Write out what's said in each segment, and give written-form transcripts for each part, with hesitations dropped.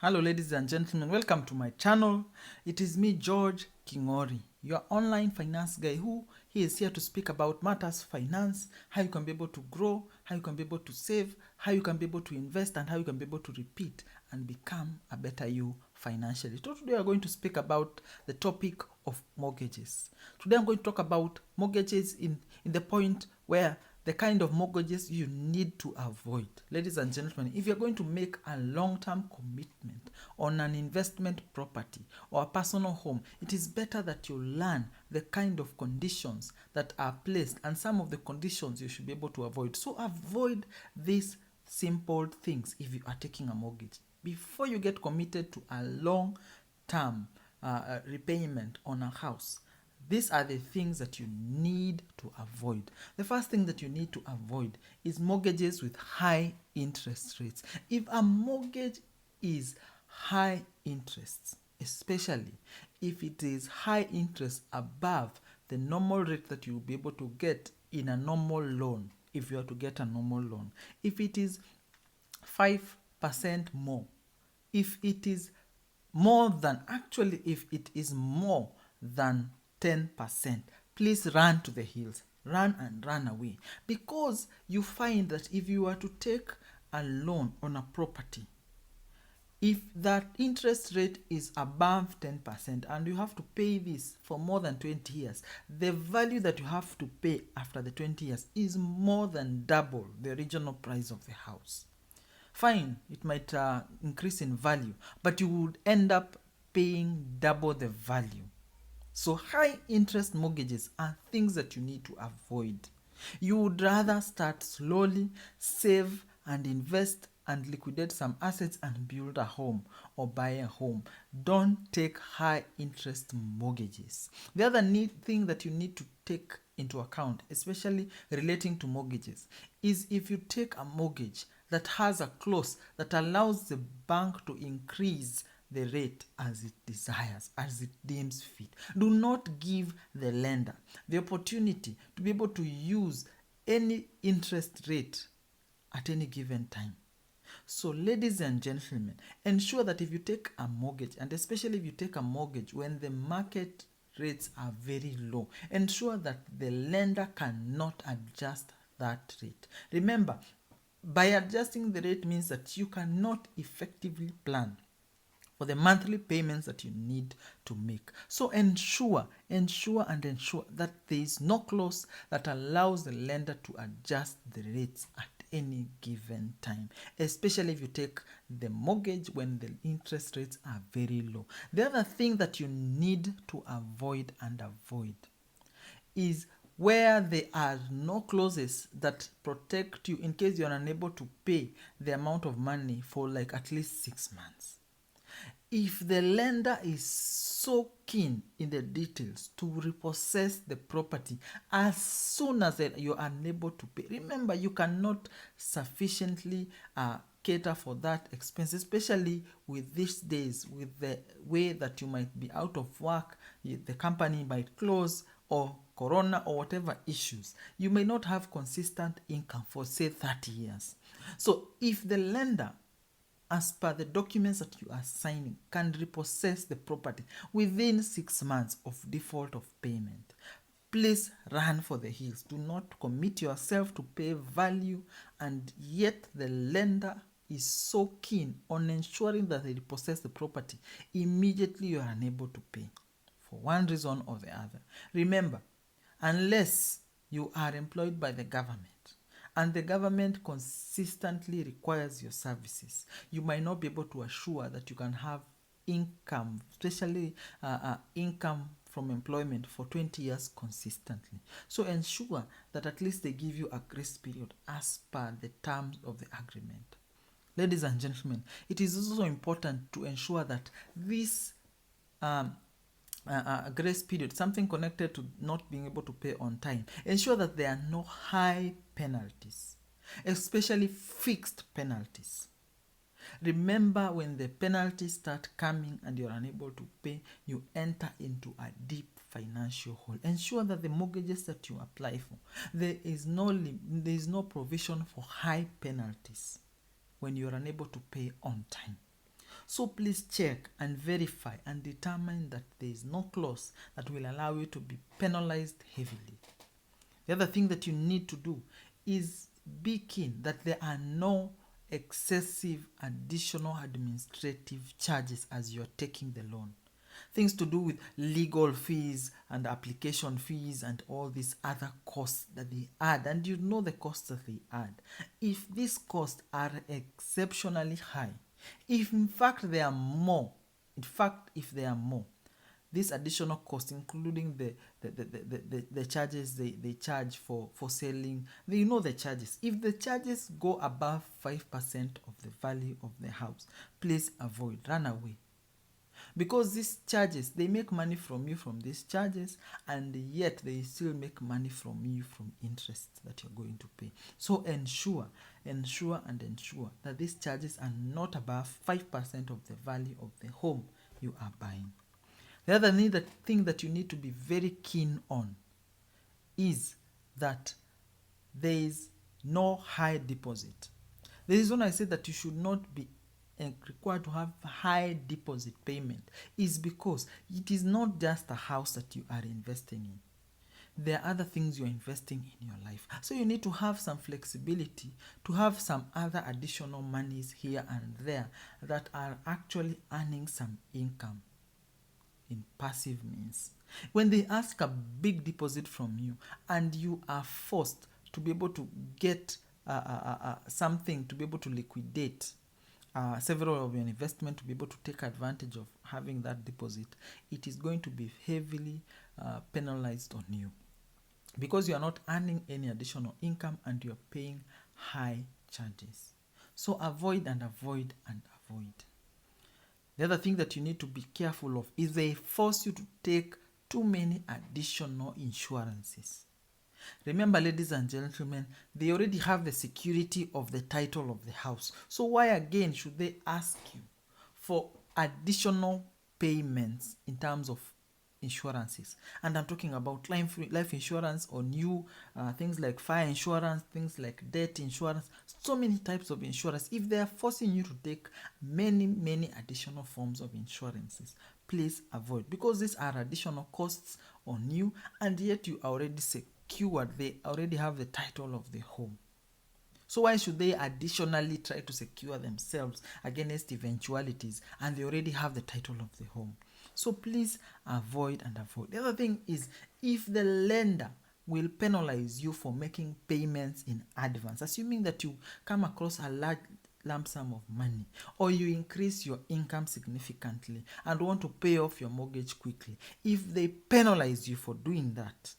Hello ladies and gentlemen, welcome to my channel. It is me, George Kingori, your online finance guy who he is here to speak about matters finance, how you can be able to grow, how you can be able to save, how you can be able to invest, and how you can be able to repeat and become a better you financially. So today we are going to speak about the topic of mortgages. Today I'm going to talk about mortgages in the point where the kind of mortgages you need to avoid. Ladies and gentlemen, if you're going to make a long-term commitment on an investment property or a personal home, it is better that you learn the kind of conditions that are placed and some of the conditions you should be able to avoid. So avoid these simple things if you are taking a mortgage. Before you get committed to a long-term repayment on a house, these are the things that you need to avoid. The first thing that you need to avoid is mortgages with high interest rates. If a mortgage is high interest, especially if it is high interest above the normal rate that you will be able to get in a normal loan, if you are to get a normal loan, if it is 5% more, if it is more than, actually if it is more than 10%, please run to the hills, run and run away, because you find that if you are to take a loan on a property, if that interest rate is above 10% and you have to pay this for more than 20 years, the value that you have to pay after the 20 years is more than double the original price of the house. Fine, it might increase in value, but you would end up paying double the value. So high interest mortgages are things that you need to avoid. You would rather start slowly, save and invest and liquidate some assets and build a home or buy a home. Don't take high interest mortgages. The other thing that you need to take into account, especially relating to mortgages, is if you take a mortgage that has a clause that allows the bank to increase the rate as it desires, as it deems fit. Do not give the lender the opportunity to be able to use any interest rate at any given time. So ladies and gentlemen, ensure that if you take a mortgage, and especially if you take a mortgage when the market rates are very low, ensure that the lender cannot adjust that rate. Remember, by adjusting the rate means that you cannot effectively plan for the monthly payments that you need to make. So ensure that there is no clause that allows the lender to adjust the rates at any given time, especially if you take the mortgage when the interest rates are very low. The other thing that you need to avoid is where there are no clauses that protect you in case you are unable to pay the amount of money for like at least 6 months. If the lender is so keen in the details to repossess the property as soon as you are unable to pay, remember you cannot sufficiently cater for that expense, especially with these days, with the way that you might be out of work, the company might close, or corona or whatever issues. You may not have consistent income for say 30 years. So if the lender, as per the documents that you are signing, can repossess the property within 6 months of default of payment, please run for the hills. Do not commit yourself to pay value and yet the lender is so keen on ensuring that they repossess the property immediately you are unable to pay for one reason or the other. Remember, unless you are employed by the government and the government consistently requires your services, you might not be able to assure that you can have income, especially income from employment for 20 years consistently. So ensure that at least they give you a grace period as per the terms of the agreement. Ladies and gentlemen, it is also important to ensure that this grace period, something connected to not being able to pay on time, ensure that there are no high penalties, especially fixed penalties. Remember, when the penalties start coming and you're unable to pay, you enter into a deep financial hole. Ensure that the mortgages that you apply for, there is no provision for high penalties when you're unable to pay on time. So please check and verify and determine that there is no clause that will allow you to be penalized heavily. The other thing that you need to do is be keen that there are no excessive additional administrative charges as you're taking the loan. Things to do with legal fees and application fees and all these other costs that they add, and you know the costs that they add. If these costs are exceptionally high, if in fact they are more, if they are more, this additional cost, including the charges they charge for selling, you know the charges. If the charges go above 5% of the value of the house, please avoid, run away. Because these charges, they make money from you from these charges, and yet they still make money from you from interest that you're going to pay. So ensure that these charges are not above 5% of the value of the home you are buying. The other thing that you need to be very keen on is that there is no high deposit. The reason I say that you should not be required to have high deposit payment is because it is not just a house that you are investing in. There are other things you're investing in your life. So you need to have some flexibility, to have some other additional monies here and there that are actually earning some income in passive means. When they ask a big deposit from you and you are forced to be able to get something to be able to liquidate several of your investment to be able to take advantage of having that deposit, it is going to be heavily penalized on you because you are not earning any additional income and you are paying high charges. So avoid. The other thing that you need to be careful of is they force you to take too many additional insurances. Remember, ladies and gentlemen, they already have the security of the title of the house. So why again should they ask you for additional payments in terms of insurances? And I'm talking about life insurance on you, things like fire insurance, things like debt insurance, so many types of insurance. If they are forcing you to take many additional forms of insurances, please avoid, because these are additional costs on you, and yet you are already secured. They already have the title of the home. So why should they additionally try to secure themselves against eventualities and they already have the title of the home? So please avoid. The other thing is, if the lender will penalize you for making payments in advance, assuming that you come across a large lump sum of money, or you increase your income significantly and want to pay off your mortgage quickly, if they penalize you for doing that,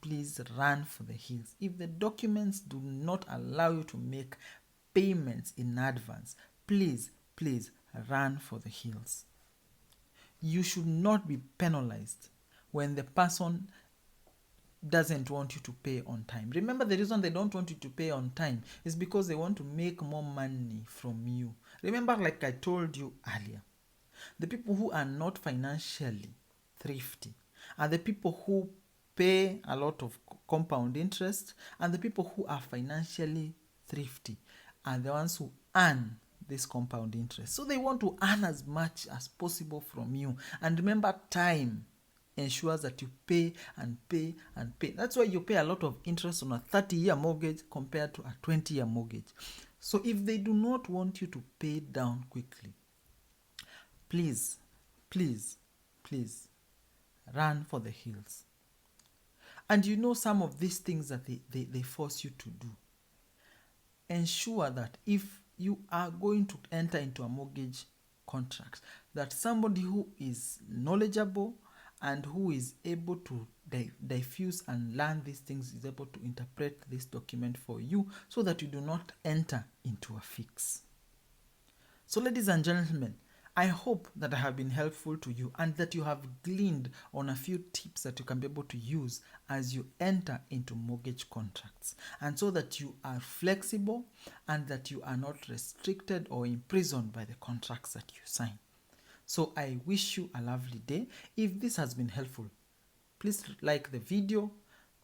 please run for the hills. If the documents do not allow you to make payments in advance, please run for the hills. You should not be penalized when the person doesn't want you to pay on time. Remember, the reason they don't want you to pay on time is because they want to make more money from you. Remember, like I told you earlier, the people who are not financially thrifty are the people who pay a lot of compound interest, and the people who are financially thrifty are the ones who earn this compound interest. So they want to earn as much as possible from you. And remember, time ensures that you pay and pay and pay. That's why you pay a lot of interest on a 30-year mortgage compared to a 20-year mortgage. So if they do not want you to pay down quickly, please run for the hills. And you know some of these things that they force you to do. Ensure that if you are going to enter into a mortgage contract, that somebody who is knowledgeable and who is able to diffuse and learn these things is able to interpret this document for you so that you do not enter into a fix. So ladies and gentlemen, I hope that I have been helpful to you and that you have gleaned on a few tips that you can be able to use as you enter into mortgage contracts, and so that you are flexible and that you are not restricted or imprisoned by the contracts that you sign. So I wish you a lovely day. If this has been helpful, please like the video,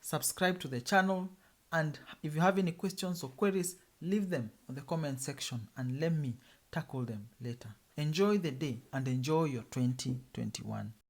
subscribe to the channel, and if you have any questions or queries, leave them on the comment section and let me tackle them later. Enjoy the day and enjoy your 2021.